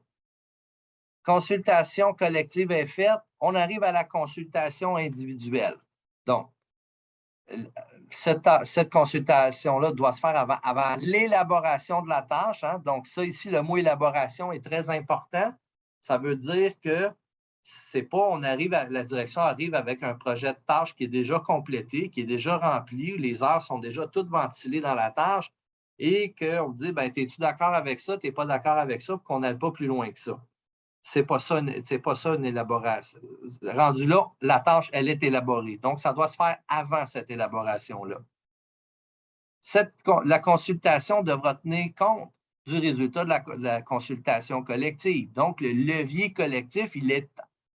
Consultation collective est faite. On arrive à la consultation individuelle. Donc, cette consultation-là doit se faire avant l'élaboration de la tâche. Hein. Donc, ça ici, le mot élaboration est très important. Ça veut dire que c'est pas, la direction arrive avec un projet de tâche qui est déjà complété, qui est déjà rempli, les heures sont déjà toutes ventilées dans la tâche et qu'on dit, ben, es-tu d'accord avec ça, tu n'es pas d'accord avec ça, pour qu'on n'aille pas plus loin que ça. C'est pas ça une élaboration. Rendu là, la tâche, elle est élaborée. Donc, ça doit se faire avant cette élaboration-là. La consultation devra tenir compte du résultat de la consultation collective. Donc, le levier collectif, il est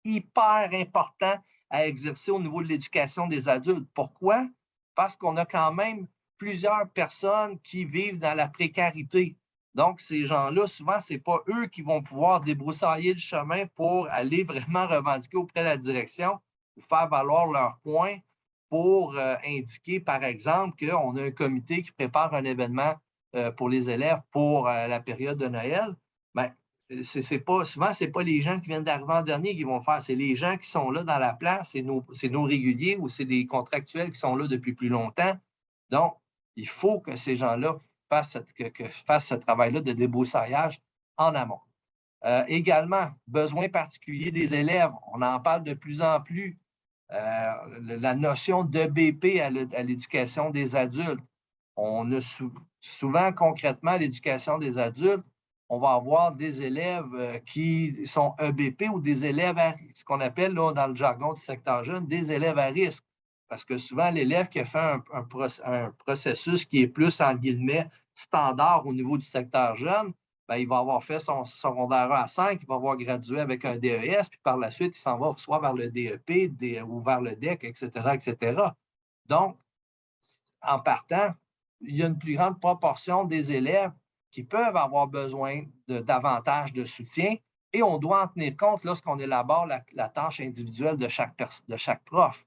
hyper important à exercer au niveau de l'éducation des adultes. Pourquoi? Parce qu'on a quand même plusieurs personnes qui vivent dans la précarité. Donc, ces gens-là, souvent, ce n'est pas eux qui vont pouvoir débroussailler le chemin pour aller vraiment revendiquer auprès de la direction ou faire valoir leurs points pour indiquer, par exemple, qu'on a un comité qui prépare un événement pour les élèves pour la période de Noël. Bien, souvent, ce n'est pas les gens qui viennent d'arriver en dernier qui vont faire, c'est les gens qui sont là dans la place, c'est nos réguliers ou c'est des contractuels qui sont là depuis plus longtemps. Donc, il faut que ces gens-là fassent ce travail-là de débroussaillage en amont. Également, besoins particuliers des élèves, on en parle de plus en plus. La notion d'EBP à l'éducation des adultes. On a souvent, concrètement, à l'éducation des adultes, on va avoir des élèves qui sont EBP ou des élèves ce qu'on appelle là, dans le jargon du secteur jeune, des élèves à risque. Parce que souvent, l'élève qui a fait un processus qui est plus, en guillemets, standard au niveau du secteur jeune, bien, il va avoir fait son secondaire 1 à 5, il va avoir gradué avec un DES, puis par la suite, il s'en va soit vers le DEP ou vers le DEC, etc., etc. Donc, en partant, il y a une plus grande proportion des élèves qui peuvent avoir besoin davantage de soutien et on doit en tenir compte lorsqu'on élabore la tâche individuelle de chaque prof.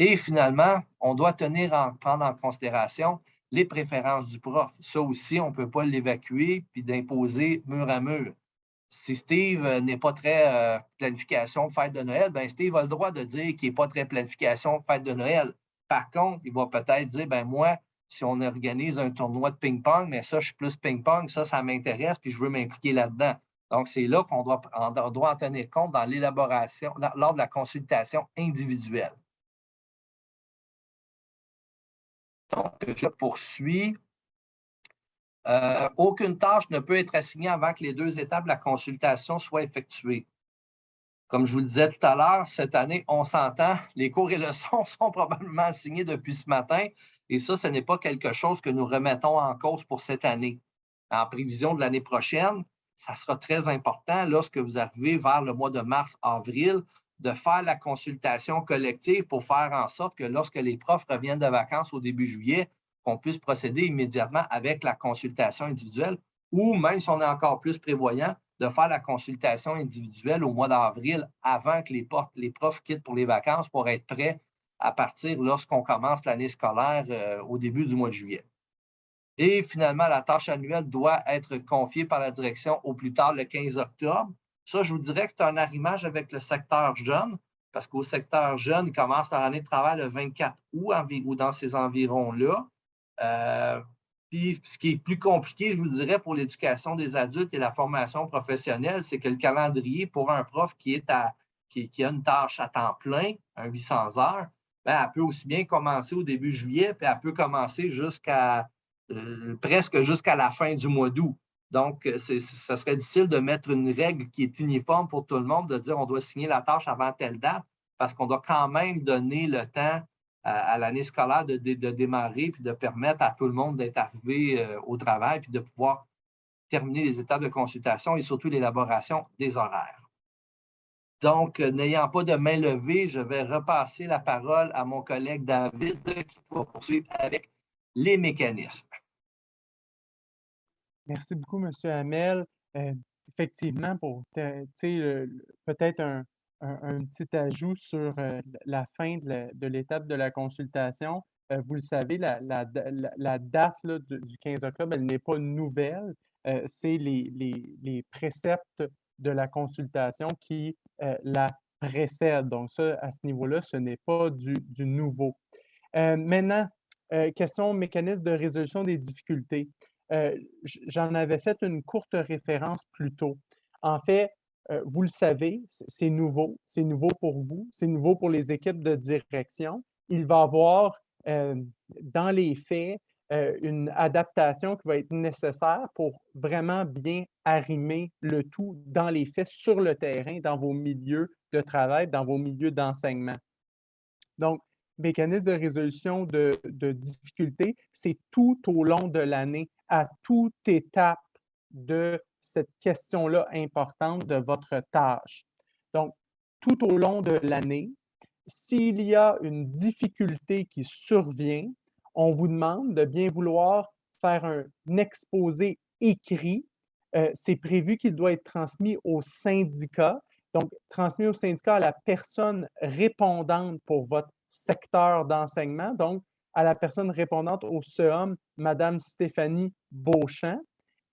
Et finalement, on doit prendre en considération les préférences du prof. Ça aussi, on ne peut pas l'évacuer puis d'imposer mur à mur. Si Steve n'est pas très planification fête de Noël, bien Steve a le droit de dire qu'il n'est pas très planification fête de Noël. Par contre, il va peut-être dire, ben moi, si on organise un tournoi de ping-pong, mais ça, je suis plus ping-pong, ça m'intéresse, puis je veux m'impliquer là-dedans. Donc, c'est là qu'on doit en tenir compte dans l'élaboration, lors de la consultation individuelle. Donc, je poursuis. Aucune tâche ne peut être assignée avant que les 2 étapes de la consultation soient effectuées. Comme je vous le disais tout à l'heure, cette année, on s'entend, les cours et leçons sont probablement assignés depuis ce matin, et ça, ce n'est pas quelque chose que nous remettons en cause pour cette année. En prévision de l'année prochaine, ça sera très important, lorsque vous arrivez vers le mois de mars-avril, de faire la consultation collective pour faire en sorte que lorsque les profs reviennent de vacances au début juillet, qu'on puisse procéder immédiatement avec la consultation individuelle, ou même si on est encore plus prévoyant, de faire la consultation individuelle au mois d'avril avant que les profs quittent pour les vacances pour être prêts à partir lorsqu'on commence l'année scolaire au début du mois de juillet. Et finalement, la tâche annuelle doit être confiée par la direction au plus tard le 15 octobre. Ça, je vous dirais que c'est un arrimage avec le secteur jeune, parce qu'au secteur jeune, il commence leur année de travail le 24 août ou dans ces environs-là. Puis, ce qui est plus compliqué, je vous dirais, pour l'éducation des adultes et la formation professionnelle, c'est que le calendrier pour un prof qui a une tâche à temps plein, un 800 heures, bien, elle peut aussi bien commencer au début juillet, puis elle peut commencer presque jusqu'à la fin du mois d'août. Donc, ça serait difficile de mettre une règle qui est uniforme pour tout le monde, de dire on doit signer la tâche avant telle date, parce qu'on doit quand même donner le temps à l'année scolaire de démarrer, puis de permettre à tout le monde d'être arrivé au travail, puis de pouvoir terminer les étapes de consultation et surtout l'élaboration des horaires. Donc, n'ayant pas de main levée, je vais repasser la parole à mon collègue David qui va poursuivre avec les mécanismes. Merci beaucoup, M. Hamel. Effectivement, pour peut-être un petit ajout sur la fin de l'étape de la consultation. Vous le savez, la date là, du 15 octobre, elle n'est pas nouvelle. C'est les préceptes de la consultation qui la précèdent. Donc ça, à ce niveau-là, ce n'est pas du nouveau. Maintenant, question mécanisme de résolution des difficultés. J'en avais fait une courte référence plus tôt. En fait, vous le savez, c'est nouveau pour vous, c'est nouveau pour les équipes de direction. Il va y avoir, dans les faits, une adaptation qui va être nécessaire pour vraiment bien arrimer le tout dans les faits, sur le terrain, dans vos milieux de travail, dans vos milieux d'enseignement. Donc, mécanisme de résolution de difficultés, c'est tout au long de l'année, à toute étape de cette question-là importante de votre tâche. Donc, tout au long de l'année, s'il y a une difficulté qui survient, on vous demande de bien vouloir faire un exposé écrit. C'est prévu qu'il doit être transmis au syndicat. Donc, transmis au syndicat à la personne répondante pour votre secteur d'enseignement, donc à la personne répondante au CEOM, Mme Stéphanie Beauchamp.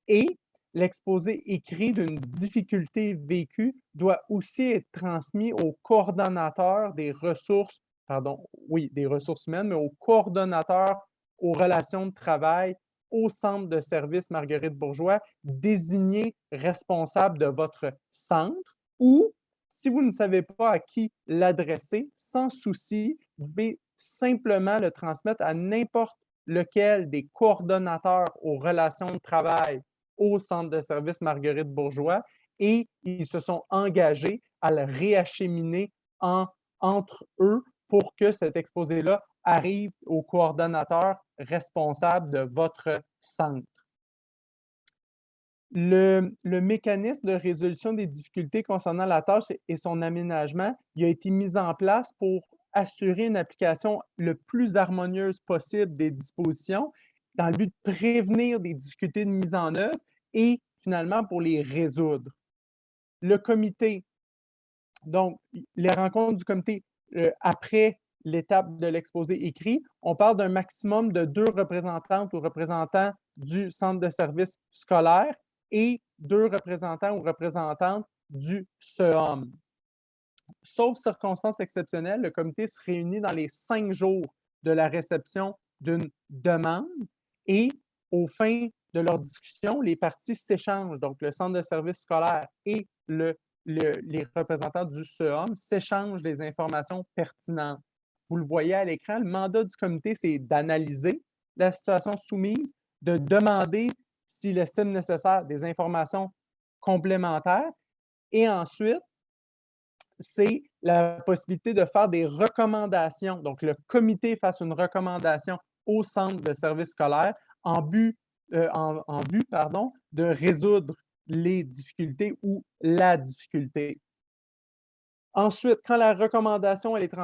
Et l'exposé écrit d'une difficulté vécue doit aussi être transmis au coordonnateur des ressources, des ressources humaines, mais au coordonnateur aux relations de travail au centre de service Marguerite Bourgeois, désigné responsable de votre centre, ou si vous ne savez pas à qui l'adresser, sans souci, vous pouvez simplement le transmettre à n'importe lequel des coordonnateurs aux relations de travail au centre de service Marguerite Bourgeois, et ils se sont engagés à le réacheminer entre eux pour que cet exposé-là arrive au coordonnateur responsable de votre centre. Le mécanisme de résolution des difficultés concernant la tâche et son aménagement, il a été mis en place pour assurer une application le plus harmonieuse possible des dispositions dans le but de prévenir des difficultés de mise en œuvre et finalement pour les résoudre. Le comité, donc les rencontres du comité après l'étape de l'exposé écrit, on parle d'un maximum de 2 représentantes ou représentants du centre de service scolaire et 2 représentants ou représentantes du CEOM. Sauf circonstances exceptionnelles, le comité se réunit dans les 5 jours de la réception d'une demande et au fin de leur discussion, les parties s'échangent. Donc, le centre de services scolaires et les représentants du CEOM s'échangent des informations pertinentes. Vous le voyez à l'écran, le mandat du comité, c'est d'analyser la situation soumise, de demander, s'il estime nécessaire, des informations complémentaires et ensuite, c'est la possibilité de faire des recommandations. Donc, le comité fasse une recommandation au centre de services scolaires en vue de résoudre les difficultés ou la difficulté. Ensuite, quand la recommandation elle est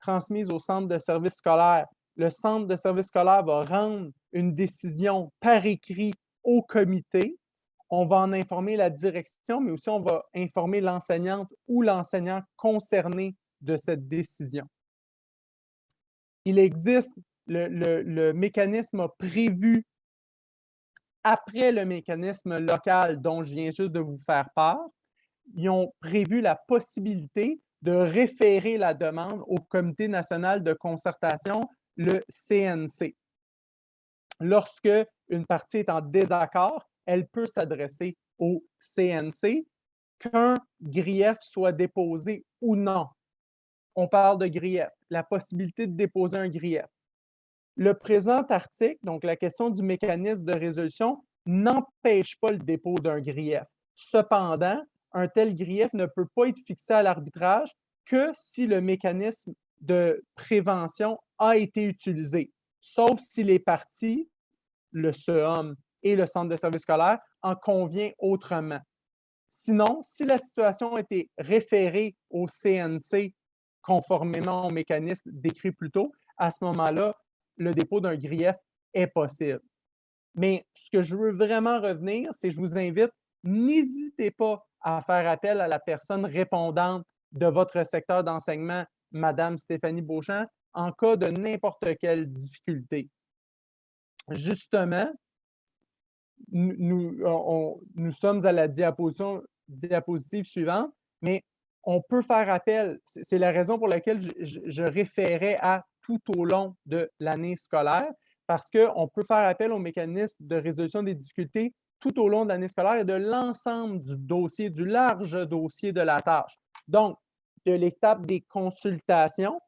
transmise au centre de services scolaires, le centre de services scolaires va rendre une décision par écrit au comité. On va en informer la direction, mais aussi on va informer l'enseignante ou l'enseignant concerné de cette décision. Il existe, le mécanisme a prévu, après le mécanisme local dont je viens juste de vous faire part, ils ont prévu la possibilité de référer la demande au Comité national de concertation, le CNC. Lorsque une partie est en désaccord, elle peut s'adresser au CNC, qu'un grief soit déposé ou non. On parle de grief, la possibilité de déposer un grief. Le présent article, donc la question du mécanisme de résolution, n'empêche pas le dépôt d'un grief. Cependant, un tel grief ne peut pas être fixé à l'arbitrage que si le mécanisme de prévention a été utilisé, sauf si les parties, le CEOM et le centre de services scolaires, en convient autrement. Sinon, si la situation a été référée au CNC conformément au mécanisme décrit plus tôt, à ce moment-là, le dépôt d'un grief est possible. Mais ce que je veux vraiment revenir, c'est que je vous invite, n'hésitez pas à faire appel à la personne répondante de votre secteur d'enseignement, Madame Stéphanie Beauchamp, en cas de n'importe quelle difficulté. Justement, nous sommes à la diapositive suivante, mais on peut faire appel, c'est la raison pour laquelle je référais à tout au long de l'année scolaire, parce qu'on peut faire appel au mécanisme de résolution des difficultés tout au long de l'année scolaire et de l'ensemble du dossier, du large dossier de la tâche. Donc, de l'étape des consultations,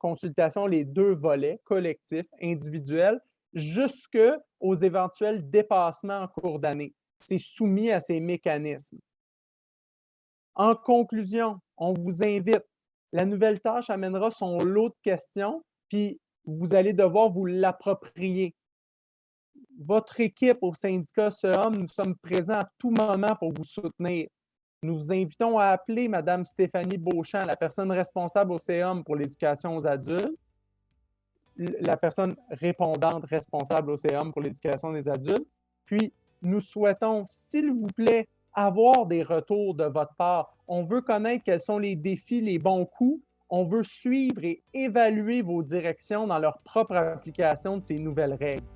les deux volets, collectifs, individuels, jusqu'aux éventuels dépassements en cours d'année. C'est soumis à ces mécanismes. En conclusion, on vous invite, la nouvelle tâche amènera son lot de questions, puis vous allez devoir vous l'approprier. Votre équipe au syndicat CEOM, nous sommes présents à tout moment pour vous soutenir. Nous vous invitons à appeler Mme Stéphanie Beauchamp, la personne responsable au CEOM pour l'éducation aux adultes, la personne répondante responsable au CEOM pour l'éducation des adultes. Puis, nous souhaitons, s'il vous plaît, avoir des retours de votre part. On veut connaître quels sont les défis, les bons coups. On veut suivre et évaluer vos directions dans leur propre application de ces nouvelles règles.